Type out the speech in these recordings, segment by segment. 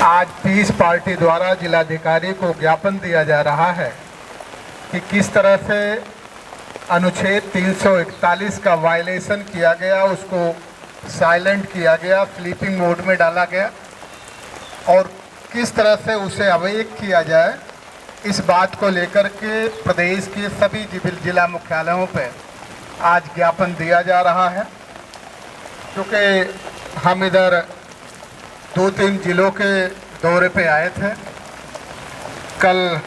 आज piece party द्वारा जिलाधिकारी को ज्ञापन दिया जा रहा है कि किस तरह से अनुच्छेद 341 का वायलेशन किया गया, उसको साइलेंट किया गया, स्लीपिंग मोड में डाला गया और किस तरह से उसे अवैध किया जाए, इस बात को लेकर के प्रदेश के सभी जिला मुख्यालयों पर आज ज्ञापन दिया जा रहा है। क्योंकि हम इधर 2-3 जिलों के दौरे पे आए थे। कल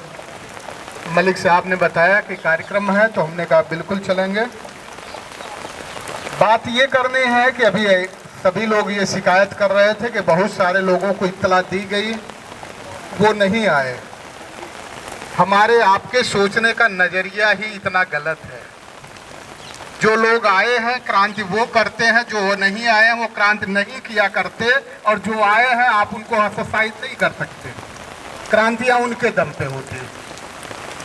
मलिक साहब ने बताया कि कार्यक्रम है, तो हमने कहा बिल्कुल चलेंगे। बात ये करनी है कि अभी सभी लोग ये शिकायत कर रहे थे कि बहुत सारे लोगों को इत्तला दी गई, वो नहीं आए। हमारे आपके सोचने का नज़रिया ही इतना गलत है। जो लोग आए हैं क्रांति वो करते हैं, जो नहीं आए हैं वो क्रांति नहीं किया करते, और जो आए हैं आप उनको हतोत्साहित नहीं कर सकते। क्रांतियां उनके दम पे होती है।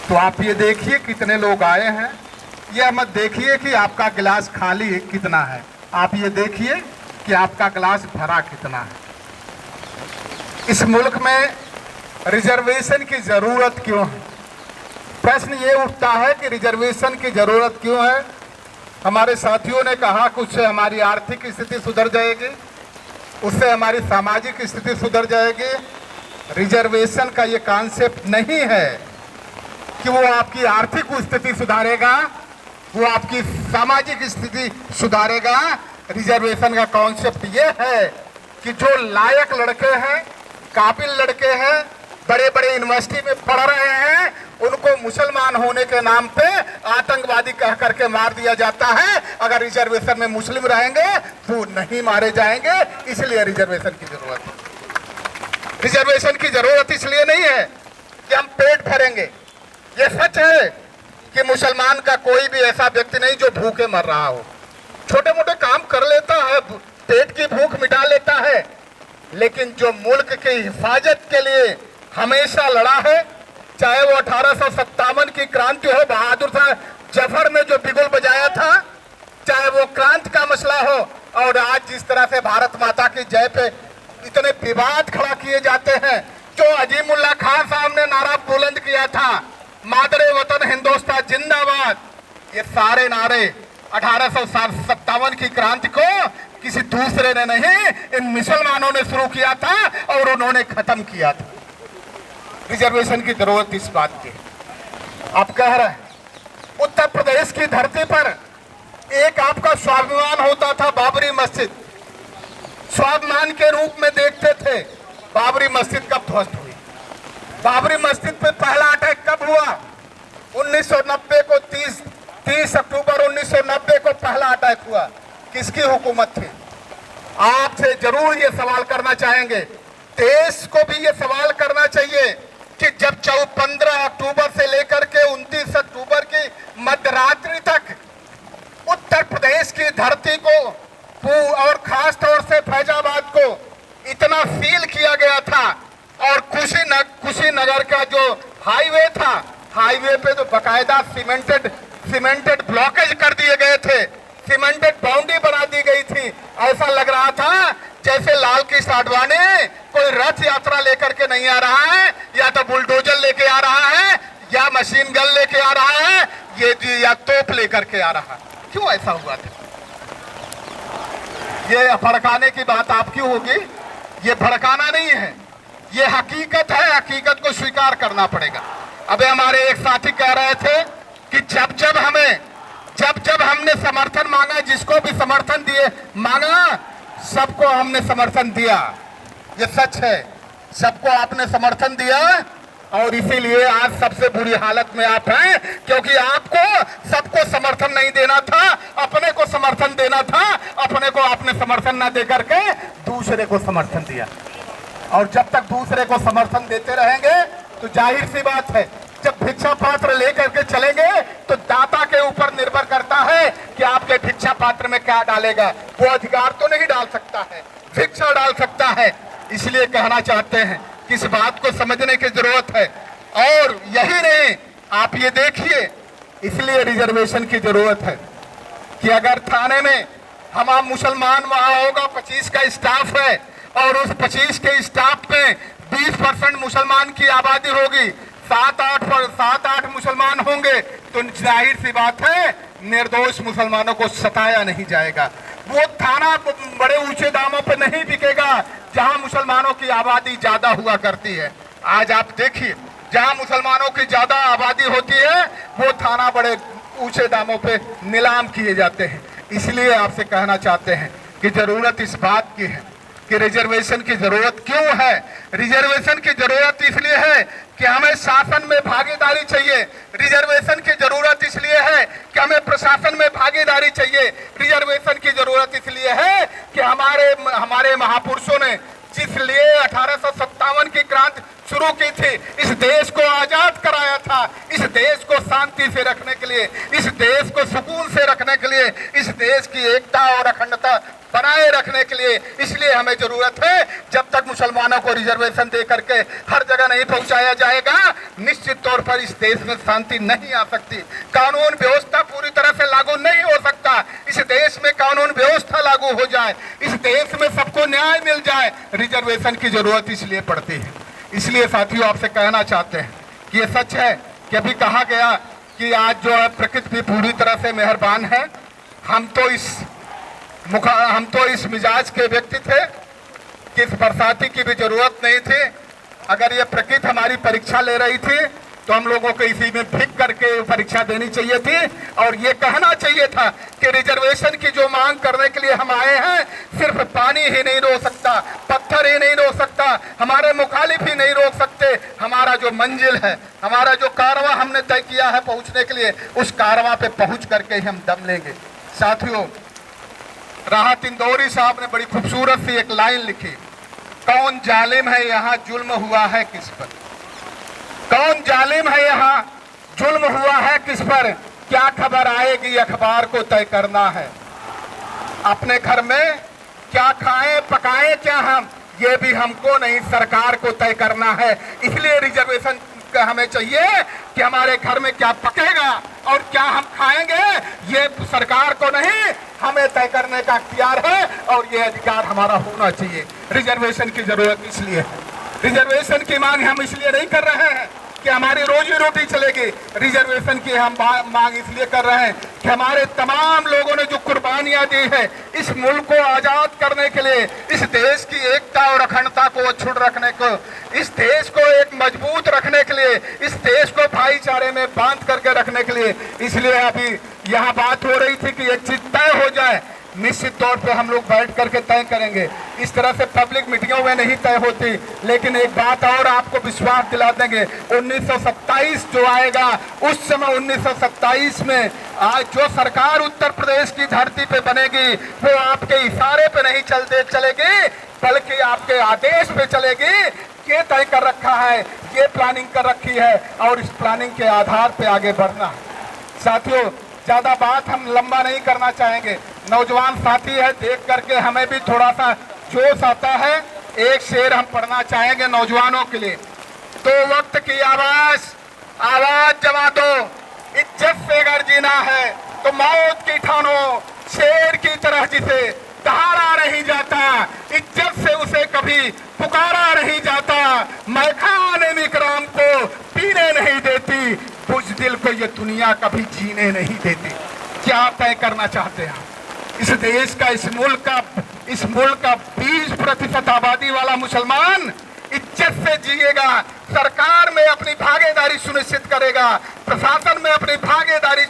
तो आप ये देखिए कितने लोग आए हैं, यह मत देखिए कि आपका गिलास खाली कितना है, आप ये देखिए कि आपका गिलास भरा कितना है। इस मुल्क में रिजर्वेशन की ज़रूरत क्यों है? प्रश्न ये उठता है कि रिजर्वेशन की ज़रूरत क्यों है। हमारे साथियों ने कहा कि उससे हमारी आर्थिक स्थिति सुधर जाएगी, उससे हमारी सामाजिक स्थिति सुधर जाएगी। रिजर्वेशन का ये कॉन्सेप्ट नहीं है कि वो आपकी आर्थिक स्थिति सुधारेगा, वो आपकी सामाजिक स्थिति सुधारेगा। रिजर्वेशन का कॉन्सेप्ट ये है कि जो लायक लड़के हैं, काबिल लड़के हैं, बड़े बड़े यूनिवर्सिटी में पढ़ रहे हैं, उनको मुसलमान होने के नाम पे आतंकवादी कह करके मार दिया जाता है। अगर रिजर्वेशन में मुस्लिम रहेंगे तो नहीं मारे जाएंगे, इसलिए रिजर्वेशन की जरूरत है। रिजर्वेशन की जरूरत इसलिए नहीं है कि हम पेट भरेंगे। ये सच है कि मुसलमान का कोई भी ऐसा व्यक्ति नहीं जो भूखे मर रहा हो। छोटे मोटे काम कर लेता है, पेट की भूख मिटा लेता है, लेकिन जो मुल्क की हिफाजत के लिए हमेशा लड़ा है, चाहे वो 1857 की क्रांति हो, बहादुर शाह जफर ने जो बिगुल बजाया था, चाहे वो क्रांति का मसला हो, और आज जिस तरह से भारत माता की जय पे इतने विवाद खड़ा किए जाते हैं। जो अजीमुल्लाह खान साहब ने नारा बुलंद किया था, मादरे वतन हिंदुस्तान जिंदाबाद, ये सारे नारे 1857 की क्रांति को किसी दूसरे ने नहीं, इन मुसलमानों ने शुरू किया था और उन्होंने खत्म किया था। रिजर्वेशन की जरूरत इस बात की। आप कह रहे हैं उत्तर प्रदेश की धरती पर एक आपका स्वाभिमान होता था, बाबरी मस्जिद। स्वाभिमान के रूप में देखते थे। बाबरी मस्जिद कब ध्वस्त हुई? बाबरी मस्जिद पे पहला अटैक कब हुआ? 1990 को 30 अक्टूबर 1990 को पहला अटैक हुआ। किसकी हुकूमत थी? आपसे जरूर ये सवाल करना चाहेंगे, देश को भी ये सवाल करना चाहिए कि जब 15 अक्टूबर से लेकर के 29 अक्टूबर की मध्यरात्रि तक उत्तर प्रदेश की धरती को और खास तौर से फैजाबाद को इतना फील किया गया था, और कुशीनगर का जो हाईवे था, हाईवे पे तो बकायदा सीमेंटेड ब्लॉकेज कर दिए गए थे, सीमेंटेड बाउंड्री बना दी गई थी। ऐसा लग रहा था जैसे लाल कृष्ण आडवाणी कोई रथ यात्रा लेकर के नहीं आ रहा है, या तो बुलडोजर लेके आ रहा है, या मशीन गन लेके आ रहा है, या तोप लेकर के आ रहा है। क्यों ऐसा हुआ था? ये भड़काने की बात आपकी होगी, ये भड़काना नहीं है, ये हकीकत है। हकीकत को स्वीकार करना पड़ेगा। अबे हमारे एक साथी कह रहे थे कि जब जब हमने समर्थन मांगा, जिसको भी समर्थन दिए मांगा, सबको हमने समर्थन दिया। ये सच है, सबको आपने समर्थन दिया, और इसीलिए आज सबसे बुरी हालत में आप हैं, क्योंकि आपको सबको समर्थन नहीं देना था, अपने को समर्थन देना था। अपने को आपने समर्थन ना दे करके दूसरे को समर्थन दिया, और जब तक दूसरे को समर्थन देते रहेंगे तो जाहिर सी बात है, जब भिक्षा पात्र लेकर के चलेंगे तो दाता के ऊपर निर्भर करता है कि आपके भिक्षा पात्र में क्या डालेगा। वो अधिकार तो नहीं डाल सकता है, भिक्षा डाल सकता है। इसलिए कहना चाहते हैं कि इस बात को समझने की जरूरत है। और यही नहीं, आप ये देखिए, इसलिए रिजर्वेशन की जरूरत है कि अगर थाने में हम मुसलमान वहां होगा, 25 का स्टाफ है, और उस 25 के स्टाफ में 20% मुसलमान की आबादी होगी, 7-8 मुसलमान होंगे, तो जाहिर सी बात है निर्दोष मुसलमानों को सताया नहीं जाएगा। वो थाना बड़े ऊंचे दामों पे नहीं बिकेगा जहां मुसलमानों की आबादी ज्यादा हुआ करती है। आज आप देखिए, जहां मुसलमानों की ज्यादा आबादी होती है वो थाना बड़े ऊंचे दामों पे नीलाम किए जाते हैं। इसलिए आपसे कहना चाहते हैं कि जरूरत इस बात की है कि रिजर्वेशन की जरूरत क्यों है। रिजर्वेशन की जरूरत इसलिए है कि हमें शासन में भागीदारी चाहिए। रिजर्वेशन की जरूरत इसलिए है कि हमें प्रशासन में भागीदारी चाहिए। रिजर्वेशन की जरूरत इसलिए है कि हमारे महापुरुषों ने जिसलिए 1857 की क्रांति शुरू की थी, इस देश को आजाद कराया था, इस देश को शांति से रखने के लिए, इस देश को सुकून से रखने के लिए, इस देश की एकता और अखंडता बनाए रखने के लिए। इसलिए हमें जरूरत है, जब तक मुसलमानों को रिजर्वेशन दे करके हर जगह नहीं पहुंचाया जाएगा, निश्चित तौर पर इस देश में शांति नहीं आ सकती। कानून व्यवस्था पूरी तरह से लागू नहीं हो सकता। इस देश में कानून व्यवस्था लागू हो जाए, इस देश में सबको न्याय मिल जाए, रिजर्वेशन की जरूरत इसलिए पड़ती है। इसलिए साथियों आपसे कहना चाहते हैं कि ये सच है कि अभी कहा गया कि आज जो है प्रकृति भी पूरी तरह से मेहरबान है। हम तो इस मिजाज के व्यक्ति थे कि इस बरसाती की भी जरूरत नहीं थी। अगर ये प्रकृति हमारी परीक्षा ले रही थी तो हम लोगों को इसी में भीग करके परीक्षा देनी चाहिए थी और ये कहना चाहिए था कि रिजर्वेशन की जो मांग करने के लिए हम आए हैं, सिर्फ पानी ही नहीं रोक सकता, पत्थर ही नहीं रोक सकता, हमारे मुखालिफ ही नहीं रोक सकते। हमारा जो मंजिल है, हमारा जो कारवां हमने तय किया है पहुंचने के लिए, उस कारवां पे पहुंच करके ही हम दम लेंगे। साथियों, राहत इंदौरी साहब ने बड़ी खूबसूरत सी एक लाइन लिखी, कौन जालिम है यहाँ जुल्म हुआ है किस पर। कौन जालिम है यहाँ जुल्म हुआ है किस पर, क्या खबर आएगी अखबार को तय करना है। अपने घर में क्या खाएं पकाएं क्या हम, ये भी हमको नहीं सरकार को तय करना है। इसलिए रिजर्वेशन हमें चाहिए कि हमारे घर में क्या पकेगा और क्या हम खाएंगे, ये सरकार को नहीं हमें तय करने का अख्तियार है और ये अधिकार हमारा होना चाहिए। रिजर्वेशन की जरूरत इसलिए है, रिजर्वेशन की मांग हम इसलिए नहीं कर रहे हैं कि हमारी रोजी रोटी चलेगी। रिजर्वेशन की हम मांग इसलिए कर रहे हैं कि हमारे तमाम लोगों ने जो कुर्बानियां दी है इस मुल्क को आजाद करने के लिए, इस देश की एकता और अखंडता को अछूट रखने को, इस देश को एक मजबूत रखने के लिए, इस देश को भाईचारे में बांध करके रखने के लिए। इसलिए अभी यहाँ बात हो रही थी कि एक चीज तय हो जाए, निश्चित तौर पे हम लोग बैठ करके तय करेंगे। इस तरह से पब्लिक मीटिंगों में नहीं तय होती। लेकिन एक बात और आपको विश्वास दिला देंगे, 1927 जो आएगा उस समय 1927 में आज जो सरकार उत्तर प्रदेश की धरती पे बनेगी वो आपके इशारे पे नहीं चलेगी बल्कि आपके आदेश पे चलेगी। ये तय कर रखा है, ये प्लानिंग कर रखी है और इस प्लानिंग के आधार पे आगे बढ़ना है। साथियों, ज्यादा बात हम लंबा नहीं करना चाहेंगे। नौजवान साथी है, देख करके हमें भी थोड़ा सा जोश आता है। एक शेर हम पढ़ना चाहेंगे नौजवानों के लिए। तो वक्त की आवाज जमा दो, इज्जत से अगर जीना है तो मौत की ठानो, शेर की तरह जिसे दहाड़ा नहीं जाता, इज्जत से उसे कभी पुकारा नहीं जाता, मैखाने विक्रम को पीने नहीं देती, बुज़दिल को ये दुनिया कभी जीने नहीं देती। क्या तय करना चाहते हैं? इस देश का, इस मुल्क का 20% आबादी वाला मुसलमान इज्जत से जिएगा, सरकार में अपनी भागीदारी सुनिश्चित करेगा, प्रशासन में अपनी भागीदारी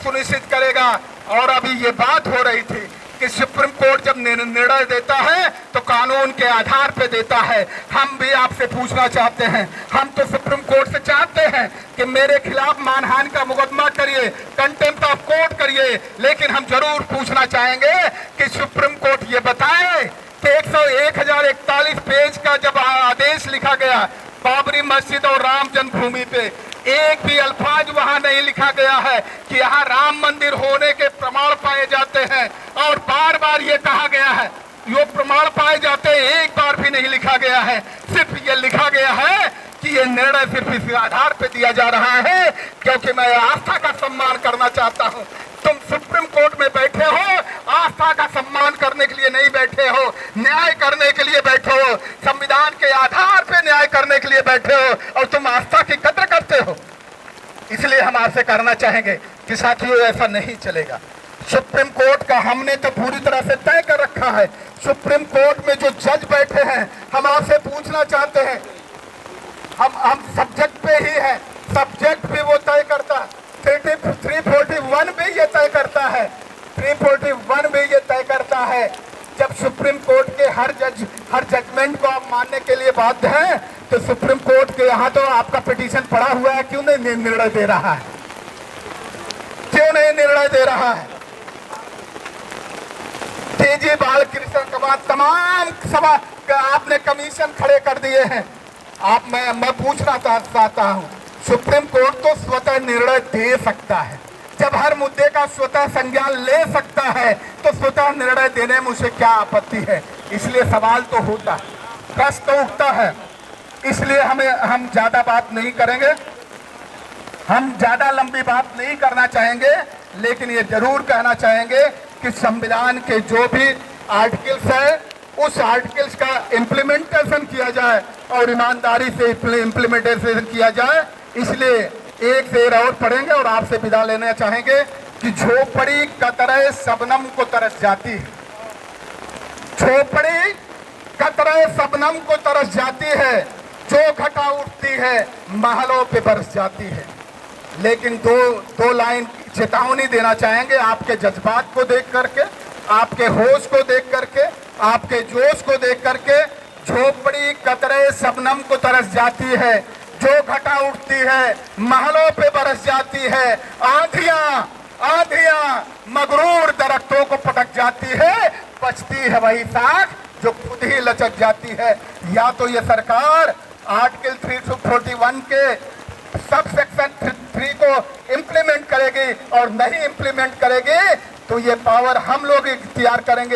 सुनिश्चित करेगा। और अभी ये बात हो रही थी कि सुप्रीम कोर्ट जब निर्णय देता है तो कानून के आधार पे देता है। हम भी आपसे पूछना चाहते हैं, हम तो सुप्रीम कोर्ट से चाहते हैं कि मेरे खिलाफ मानहानि का मुकदमा करिए, कंटेम्प्ट ऑफ कोर्ट करिए, लेकिन हम जरूर पूछना चाहेंगे कि सुप्रीम कोर्ट ये बताए कि 1041 पेज का जब आदेश लिखा गया बाबरी मस्जिद और राम जन्मभूमि पे, एक भी अल्फाज वहां नहीं लिखा गया है कि यहाँ राम मंदिर होने के प्रमाण पाए जाते हैं। और बार बार ये कहा गया है यो प्रमाण पाए जाते हैं, एक बार भी नहीं लिखा गया है। सिर्फ ये लिखा गया है कि ये निर्णय सिर्फ इस आधार पे दिया जा रहा है क्योंकि मैं आस्था का सम्मान करना चाहता हूँ। तुम सुप्रीम कोर्ट में बैठे हो, आस्था का सम्मान करने के लिए नहीं बैठे हो, न्याय करने के लिए बैठे हो, संविधान के आधार पे न्याय करने के लिए बैठे हो और तुम आस्था की कद्र करते हो। इसलिए हम आपसे करना चाहेंगे कि साथियों ऐसा नहीं चलेगा। सुप्रीम कोर्ट का हमने तो पूरी तरह से तय कर रखा है। सुप्रीम कोर्ट में जो जज बैठे हैं, हम आपसे पूछना चाहते हैं, हम सब्जेक्ट पे ही है, सब्जेक्ट भी वो तय करता है। 341 भी ये तय करता है, 341 भी ये तय करता है। जब सुप्रीम कोर्ट के हर जजमेंट को आप मानने के लिए बाध्य हैं, तो सुप्रीम कोर्ट के यहाँ तो आपका पिटीशन पड़ा हुआ है, क्यों नहीं निर्णय दे रहा है? क्यों नहीं निर्णय दे रहा है? तेजी बालकृष्ण के बाद तमाम सभा आपने कमीशन खड़े कर दिए हैं। मैं पूछना चाहता हूँ, सुप्रीम कोर्ट तो स्वतः निर्णय दे सकता है, जब हर मुद्दे का स्वतः संज्ञान ले सकता है तो स्वतः निर्णय देने में उसे क्या आपत्ति है? इसलिए सवाल तो होता है, प्रश्न तो उठता है। इसलिए हम ज्यादा बात नहीं करेंगे, हम ज्यादा लंबी बात नहीं करना चाहेंगे, लेकिन ये जरूर कहना चाहेंगे कि संविधान के जो भी आर्टिकल्स है, उस आर्टिकल्स का इम्प्लीमेंटेशन किया जाए और ईमानदारी से इम्प्लीमेंटेशन किया जाए। इसलिए एक शेर और पढ़ेंगे और आपसे विदा लेना चाहेंगे कि झोपड़ी कतरे शबनम को तरस जाती है, झोपड़ी कतरे शबनम को तरस जाती है, जो घटा उठती है महलों पे बरस जाती है। लेकिन दो लाइन चेतावनी देना चाहेंगे आपके जज्बात को देख करके, आपके होश को देख करके, आपके जोश को देख करके। झोपड़ी कतरे शबनम को तरस जाती है, जो घटा उठती है महलों पे बरस जाती है। आंधियां मगरूर दरख्तों को पटक जाती है, बचती है वही साख जो खुद ही लचक जाती है। या तो ये सरकार आर्टिकल 341 के सब सेक्शन 3 को इम्प्लीमेंट करेगी और नहीं इम्प्लीमेंट करेगी तो ये पावर हम लोग इख्तियार करेंगे।